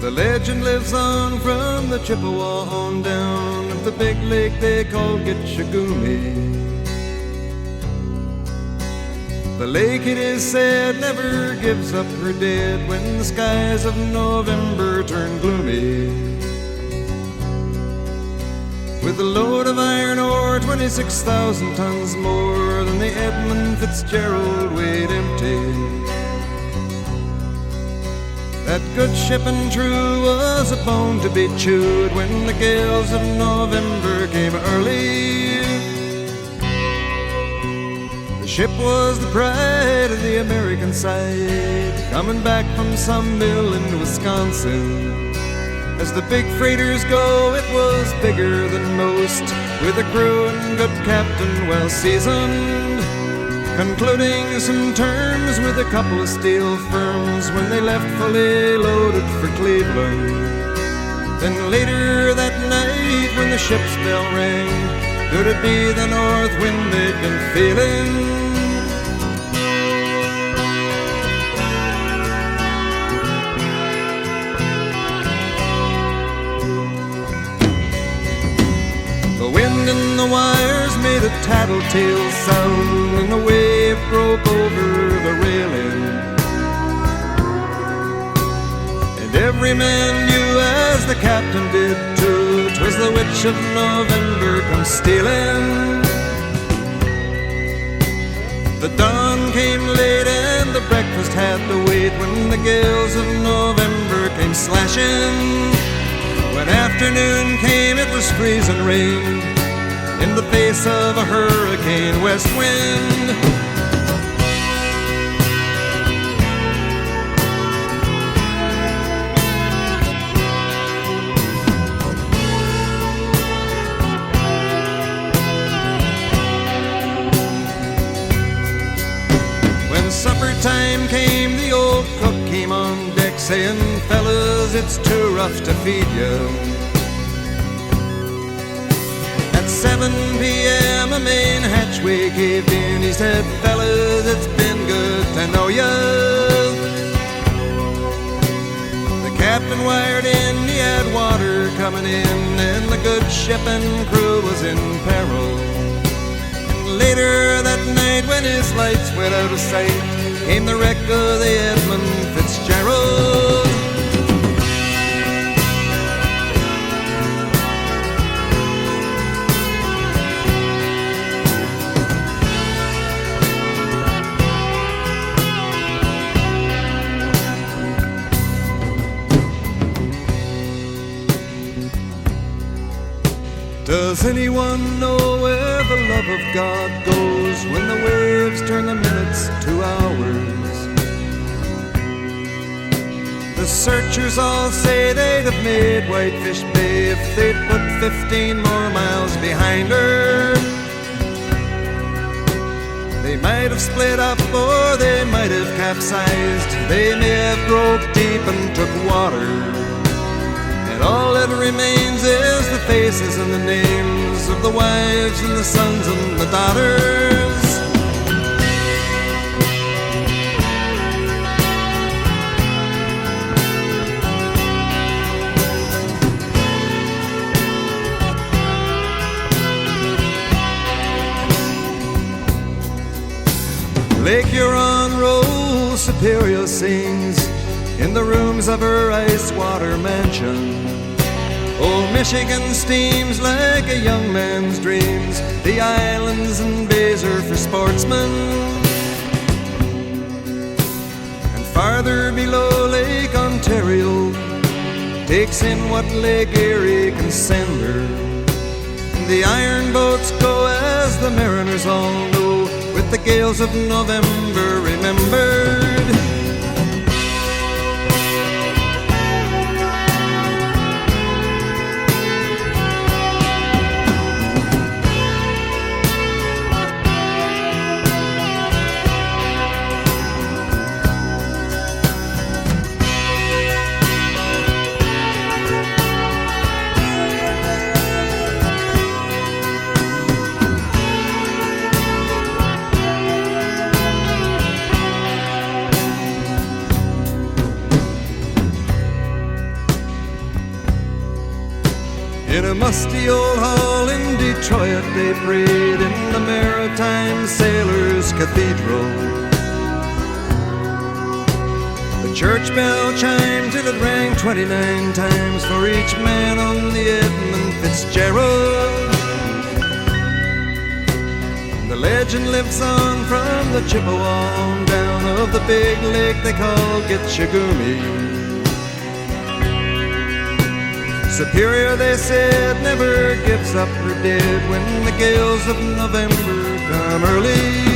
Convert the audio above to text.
The legend lives on from the Chippewa on down of the big lake they call Gitche Gumee. The lake, it is said, never gives up her dead when the skies of November turn gloomy. With a load of iron ore, 26,000 tons more than the Edmund Fitzgerald weighed empty. That good ship and true was a bone to be chewed when the gales of November came early. The ship was the pride of the American side, coming back from some mill in Wisconsin. As the big freighters go, it was bigger than most, with a crew and good captain well seasoned, concluding some terms with a couple of steel firms when they left fully loaded for Cleveland. Then later that night when the ship's bell rang, could it be the north wind they'd been feeling? The wind in the wires made a tattle-tale sound, and the wave broke over the railing. And every man knew, as the captain did too, 'twas the witch of November come stealing. The dawn came late and the breakfast had to wait when the gales of November came slashing. When afternoon came, it was freezing rain in the face of a hurricane west wind. When supper time came, the old cook came on deck saying, "Fellas, it's too rough to feed you." At 7 p.m. a main hatchway caved in. He said, "Fellas, it's been good to know ya." The captain wired in, he had water coming in, and the good ship and crew was in peril. And later that night, when his lights went out of sight, came the wreck of the Edmund Fitzgerald. Does anyone know where the love of God goes when the waves turn the minutes to hours? The searchers all say they'd have made Whitefish Bay if they'd put 15 more miles behind her. They might have split up or they might have capsized. They may have broke deep and took water. And all that remains is the faces and the names of the wives and the sons and the daughters. Lake Huron rolls, Superior sings in the rooms of her ice-water mansion. Old Michigan steams like a young man's dreams. The islands and bays are for sportsmen. And farther below, Lake Ontario takes in what Lake Erie can send her. And the iron boats go, as the mariners all know, with the gales of November remembered. In a musty old hall in Detroit they prayed in the Maritime Sailors' Cathedral. The church bell chimed till it rang 29 times for each man on the Edmund Fitzgerald. The legend lives on from the Chippewa on down of the big lake they call Gitche Gumee. Superior, they said, never gives up her dead when the gales of November come early.